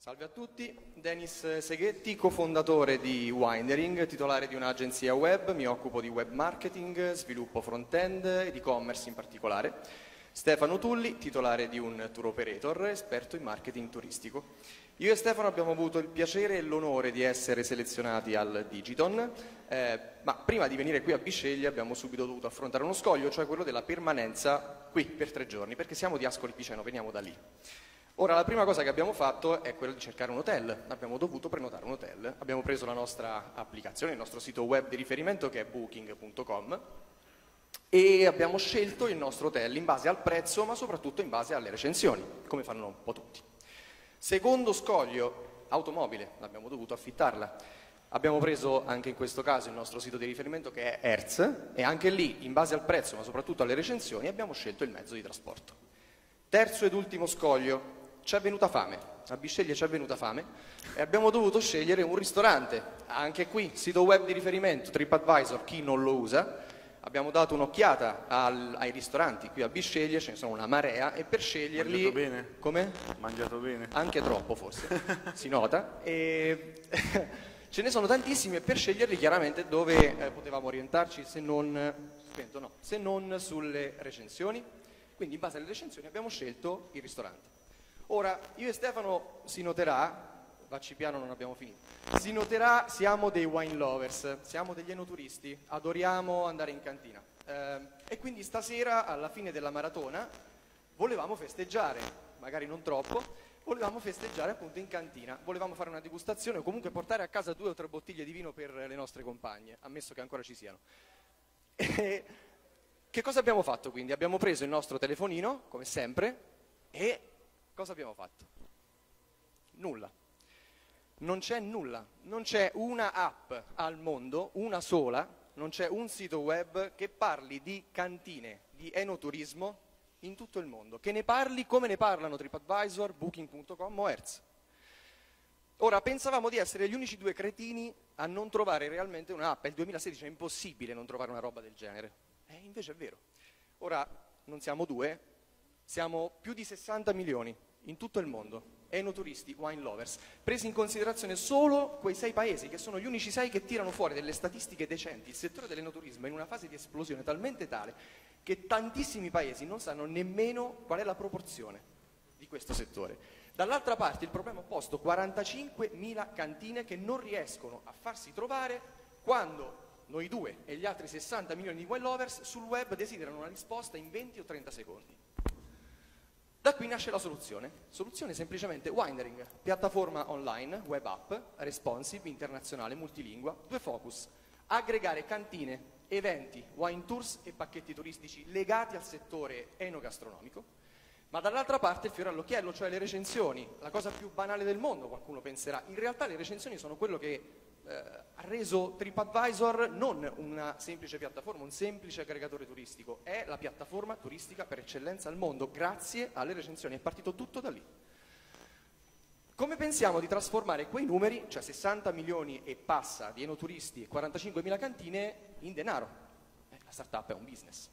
Salve a tutti, Denis Seghetti, cofondatore di Windering, titolare di un'agenzia web, mi occupo di web marketing, sviluppo front-end e di e-commerce in particolare. Stefano Tulli, titolare di un tour operator, esperto in marketing turistico. Io e Stefano abbiamo avuto il piacere e l'onore di essere selezionati al Digiton, ma prima di venire qui a Bisceglie abbiamo subito dovuto affrontare uno scoglio, cioè quello della permanenza qui per 3 giorni, perché siamo di Ascoli Piceno, veniamo da lì. Ora, la prima cosa che abbiamo fatto è quella di cercare un hotel, abbiamo dovuto prenotare un hotel, abbiamo preso la nostra applicazione, il nostro sito web di riferimento che è booking.com e abbiamo scelto il nostro hotel in base al prezzo ma soprattutto in base alle recensioni, come fanno un po' tutti. Secondo scoglio, automobile, abbiamo dovuto affittarla. Abbiamo preso anche in questo caso il nostro sito di riferimento che è Hertz e anche lì, in base al prezzo ma soprattutto alle recensioni, abbiamo scelto il mezzo di trasporto. Terzo ed ultimo scoglio. Ci è venuta fame, a Bisceglie ci è venuta fame e abbiamo dovuto scegliere un ristorante. Anche qui, sito web di riferimento, TripAdvisor, chi non lo usa, abbiamo dato un'occhiata ai ristoranti qui a Bisceglie, ce ne sono una marea e per sceglierli... Mangiato bene? Come? Mangiato bene? Anche troppo forse, si nota. E... ce ne sono tantissimi e per sceglierli chiaramente dove potevamo orientarci se non sulle recensioni. Quindi in base alle recensioni abbiamo scelto il ristorante. Ora, io e Stefano, si noterà, vacci piano, non abbiamo finito, si noterà, siamo dei wine lovers, siamo degli enoturisti, adoriamo andare in cantina. E quindi stasera, alla fine della maratona, volevamo festeggiare, magari non troppo, volevamo festeggiare appunto in cantina, volevamo fare una degustazione o comunque portare a casa 2 o 3 bottiglie di vino per le nostre compagne, ammesso che ancora ci siano. E che cosa abbiamo fatto quindi? Abbiamo preso il nostro telefonino, come sempre, e... cosa abbiamo fatto? Nulla. Non c'è nulla. Non c'è una app al mondo, una sola, non c'è un sito web che parli di cantine, di enoturismo in tutto il mondo, che ne parli come ne parlano TripAdvisor, Booking.com o Hertz. Ora, pensavamo di essere gli unici 2 cretini a non trovare realmente un'app. È il 2016, è impossibile non trovare una roba del genere. E invece è vero. Ora, non siamo 2, siamo più di 60 milioni in tutto il mondo, enoturisti, wine lovers, presi in considerazione solo quei 6 paesi, che sono gli unici 6 che tirano fuori delle statistiche decenti. Il settore dell'enoturismo è in una fase di esplosione talmente tale che tantissimi paesi non sanno nemmeno qual è la proporzione di questo settore. Dall'altra parte il problema opposto, 45.000 cantine che non riescono a farsi trovare quando noi 2 e gli altri 60 milioni di wine lovers sul web desiderano una risposta in 20 o 30 secondi. Da qui nasce la soluzione. Soluzione semplicemente Windering, piattaforma online, web app, responsive, internazionale, multilingua, 2 focus: aggregare cantine, eventi, wine tours e pacchetti turistici legati al settore enogastronomico, ma dall'altra parte il fiore all'occhiello, cioè le recensioni, la cosa più banale del mondo, qualcuno penserà. In realtà le recensioni sono quello che ha reso TripAdvisor non una semplice piattaforma, un semplice aggregatore turistico, è la piattaforma turistica per eccellenza al mondo, grazie alle recensioni, è partito tutto da lì. Come pensiamo di trasformare quei numeri, cioè 60 milioni e passa di enoturisti e 45.000 cantine, in denaro? La startup è un business.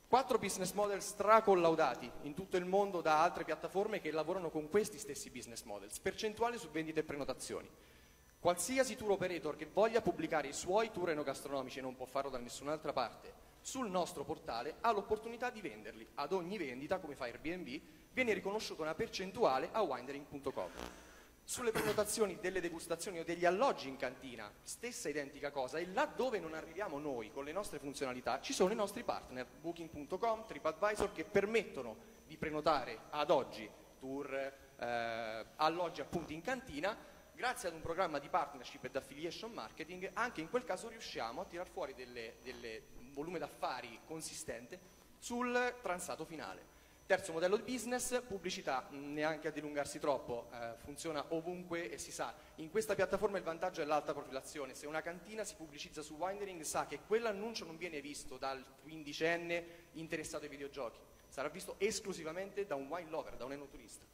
4 business model stracollaudati in tutto il mondo da altre piattaforme che lavorano con questi stessi business models, percentuale su vendite e prenotazioni. Qualsiasi tour operator che voglia pubblicare i suoi tour enogastronomici e non può farlo da nessun'altra parte sul nostro portale ha l'opportunità di venderli. Ad ogni vendita, come fa Airbnb, viene riconosciuta una percentuale a windering.com. Sulle prenotazioni delle degustazioni o degli alloggi in cantina, stessa identica cosa, e là dove non arriviamo noi con le nostre funzionalità ci sono i nostri partner, Booking.com, TripAdvisor, che permettono di prenotare ad oggi tour, alloggi appunto in cantina. Grazie ad un programma di partnership ed affiliation marketing, anche in quel caso riusciamo a tirar fuori un volume d'affari consistente sul transato finale. Terzo modello di business, pubblicità, neanche a dilungarsi troppo, funziona ovunque e si sa. In questa piattaforma il vantaggio è l'alta profilazione. Se una cantina si pubblicizza su Windering sa che quell'annuncio non viene visto dal 15enne interessato ai videogiochi, sarà visto esclusivamente da un wine lover, da un enoturista.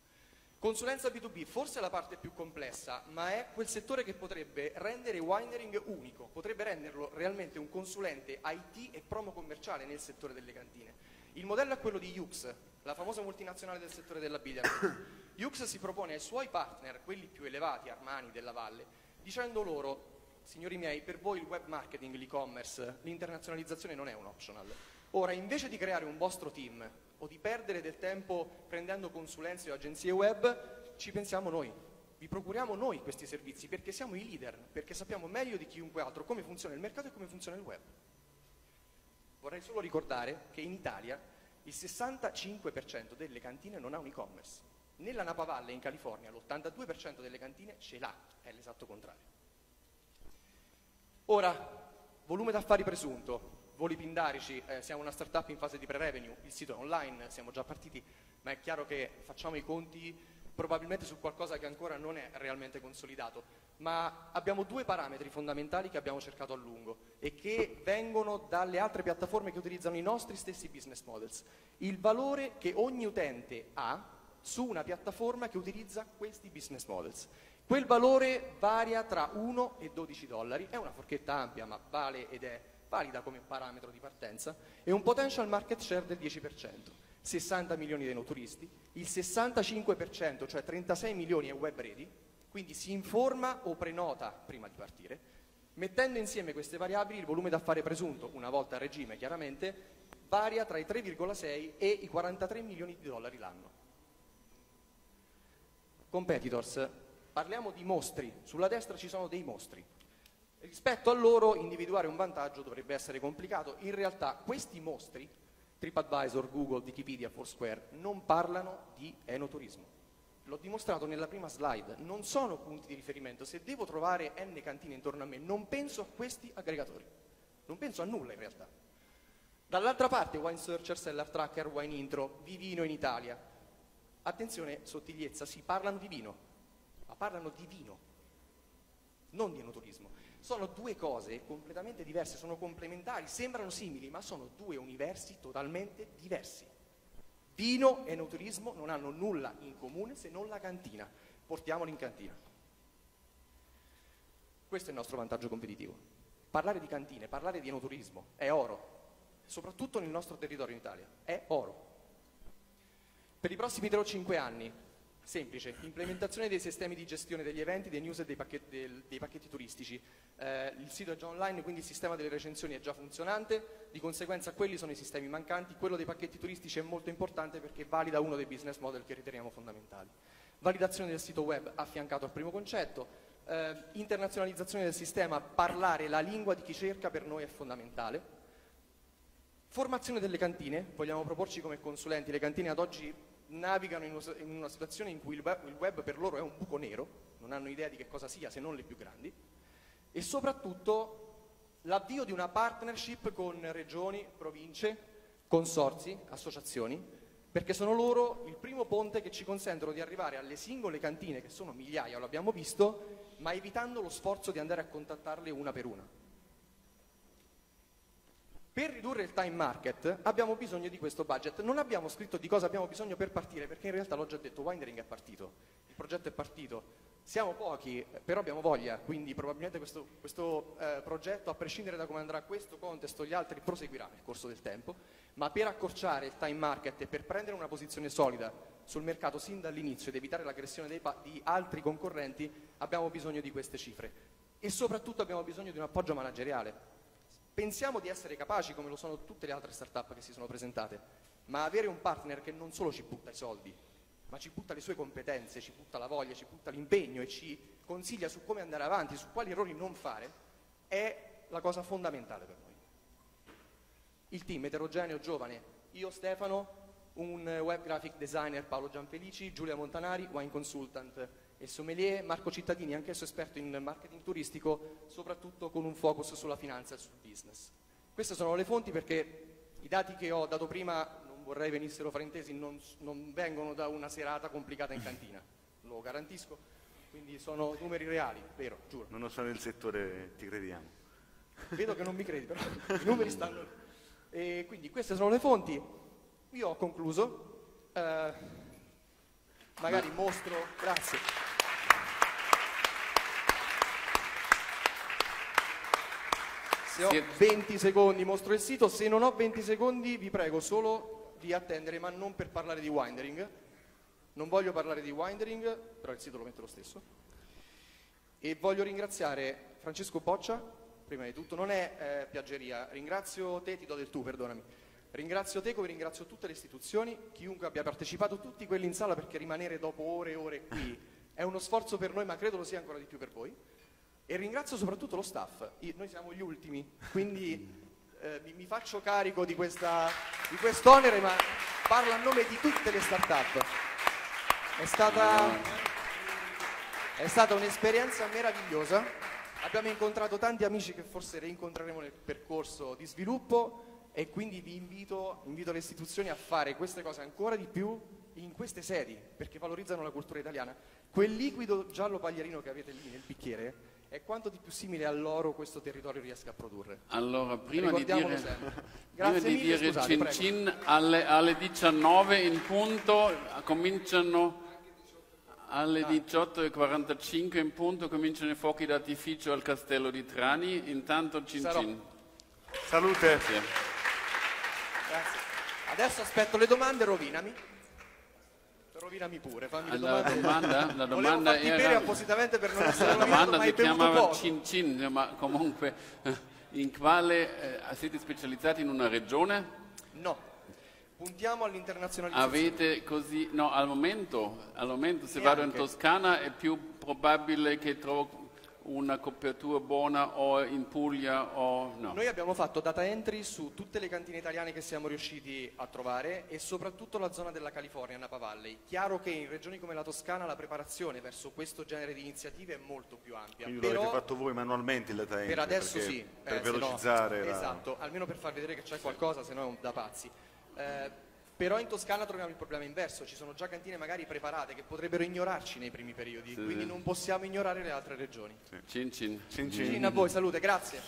Consulenza B2B, forse è la parte più complessa, ma è quel settore che potrebbe rendere Windering unico, potrebbe renderlo realmente un consulente IT e promo commerciale nel settore delle cantine. Il modello è quello di Yux, la famosa multinazionale del settore dell'abbigliamento. Yux si propone ai suoi partner, quelli più elevati, Armani, Della Valle, dicendo loro: signori miei, per voi il web marketing, l'e-commerce, l'internazionalizzazione non è un optional. Ora, invece di creare un vostro team o di perdere del tempo prendendo consulenze o agenzie web, ci pensiamo noi. Vi procuriamo noi questi servizi perché siamo i leader, perché sappiamo meglio di chiunque altro come funziona il mercato e come funziona il web. Vorrei solo ricordare che in Italia il 65% delle cantine non ha un e-commerce. Nella Napa Valley in California l'82% delle cantine ce l'ha, è l'esatto contrario. Ora, volume d'affari presunto, voli pindarici, siamo una startup in fase di pre-revenue, il sito è online, siamo già partiti, ma è chiaro che facciamo i conti probabilmente su qualcosa che ancora non è realmente consolidato, ma abbiamo due parametri fondamentali che abbiamo cercato a lungo e che vengono dalle altre piattaforme che utilizzano i nostri stessi business models. Il valore che ogni utente ha su una piattaforma che utilizza questi business models. Quel valore varia tra 1 e 12 dollari, è una forchetta ampia ma vale ed è valida come parametro di partenza, e un potential market share del 10%. 60 milioni dei turisti, il 65%, cioè 36 milioni è web ready, quindi si informa o prenota prima di partire. Mettendo insieme queste variabili, il volume d'affari presunto, una volta a regime chiaramente, varia tra i 3,6 e i 43 milioni di dollari l'anno. Competitors, parliamo di mostri, sulla destra ci sono dei mostri. Rispetto a loro individuare un vantaggio dovrebbe essere complicato, in realtà questi mostri, TripAdvisor, Google, Wikipedia, Foursquare, non parlano di enoturismo. L'ho dimostrato nella prima slide, non sono punti di riferimento. Se devo trovare N cantine intorno a me, non penso a questi aggregatori, non penso a nulla in realtà. Dall'altra parte, Wine Searcher, Seller Tracker, Wine Intro, Vivino in Italia. Attenzione, sottigliezza, sì, parlano di vino, ma parlano di vino, non di enoturismo. Sono due cose completamente diverse, sono complementari, sembrano simili, ma sono due universi totalmente diversi. Vino e enoturismo non hanno nulla in comune se non la cantina. Portiamoli in cantina. Questo è il nostro vantaggio competitivo. Parlare di cantine, parlare di enoturismo è oro, soprattutto nel nostro territorio in Italia, è oro. Per i prossimi 3 o 5 anni, semplice, implementazione dei sistemi di gestione degli eventi, dei news e dei pacchetti turistici. Il sito è già online, quindi il sistema delle recensioni è già funzionante, di conseguenza quelli sono i sistemi mancanti. Quello dei pacchetti turistici è molto importante perché valida uno dei business model che riteniamo fondamentali. Validazione del sito web affiancato al primo concetto, internazionalizzazione del sistema, parlare la lingua di chi cerca per noi è fondamentale. Formazione delle cantine, vogliamo proporci come consulenti. Le cantine ad oggi navigano in una situazione in cui il web per loro è un buco nero, non hanno idea di che cosa sia se non le più grandi, e soprattutto l'avvio di una partnership con regioni, province, consorzi, associazioni, perché sono loro il primo ponte che ci consentono di arrivare alle singole cantine, che sono migliaia, lo abbiamo visto, ma evitando lo sforzo di andare a contattarle una per una. Per ridurre il time market abbiamo bisogno di questo budget. Non abbiamo scritto di cosa abbiamo bisogno per partire, perché in realtà l'ho già detto, Windering è partito, il progetto è partito. Siamo pochi, però abbiamo voglia, quindi probabilmente questo progetto, a prescindere da come andrà questo contest o gli altri, proseguirà nel corso del tempo, ma per accorciare il time market e per prendere una posizione solida sul mercato sin dall'inizio ed evitare l'aggressione di altri concorrenti, abbiamo bisogno di queste cifre. E soprattutto abbiamo bisogno di un appoggio manageriale. Pensiamo di essere capaci, come lo sono tutte le altre start-up che si sono presentate, ma avere un partner che non solo ci butta i soldi, ma ci butta le sue competenze, ci butta la voglia, ci butta l'impegno e ci consiglia su come andare avanti, su quali errori non fare, è la cosa fondamentale per noi. Il team eterogeneo, giovane, io Stefano, un web graphic designer Paolo Gianfelici, Giulia Montanari, wine consultant e sommelier, Marco Cittadini, anch'esso esperto in marketing turistico, soprattutto con un focus sulla finanza e sul business. Queste sono le fonti perché i dati che ho dato prima, non vorrei venissero fraintesi, non vengono da una serata complicata in cantina, lo garantisco, quindi sono numeri reali, vero, giuro. Non sono nel settore, ti crediamo. Vedo che non mi credi, però i numeri stanno... E quindi queste sono le fonti. Io ho concluso, magari mostro, grazie. Se ho 20 secondi mostro il sito, se non ho 20 secondi vi prego solo di attendere, ma non per parlare di Windering, Non voglio parlare di Windering, però il sito lo metto lo stesso. E voglio ringraziare Francesco Boccia, prima di tutto, non è piaggeria, ringrazio te, ti do del tu, perdonami. Ringrazio te come ringrazio tutte le istituzioni, chiunque abbia partecipato, tutti quelli in sala, perché rimanere dopo ore e ore qui è uno sforzo per noi, ma credo lo sia ancora di più per voi. E ringrazio soprattutto lo staff, noi siamo gli ultimi, quindi mi faccio carico di quest'onere, ma parlo a nome di tutte le start-up. È stata un'esperienza meravigliosa, abbiamo incontrato tanti amici che forse rincontreremo nel percorso di sviluppo e quindi vi invito le istituzioni a fare queste cose ancora di più in queste sedi, perché valorizzano la cultura italiana. Quel liquido giallo paglierino che avete lì nel bicchiere è quanto di più simile all'oro questo territorio riesca a produrre. Allora, prima di dire scusate, cin cin, alle 19 in punto cominciano, alle 18:45 in punto cominciano i fuochi d'artificio al castello di Trani. Intanto cin cin. Salute. Grazie. Adesso aspetto le domande, rovinami pure, fammi le domande. La domanda era bere appositamente per non essere la domanda si chiamava poco. cin cin, ma comunque in quale siete specializzati in una regione? No, puntiamo all'internazionalizzazione. Avete così, no, al momento se vado in Toscana è più probabile che trovo una copertura buona o in Puglia o no? Noi abbiamo fatto data entry su tutte le cantine italiane che siamo riusciti a trovare e soprattutto la zona della California, Napa Valley. Chiaro che in regioni come la Toscana la preparazione verso questo genere di iniziative è molto più ampia. Quindi lo avete fatto voi manualmente il data entry? Per adesso sì. Per velocizzare. Esatto, almeno per far vedere che c'è qualcosa, se no è da pazzi. Però in Toscana troviamo il problema inverso, ci sono già cantine magari preparate che potrebbero ignorarci nei primi periodi, quindi non possiamo ignorare le altre regioni. Cin cin. Cin cin a voi, salute, grazie.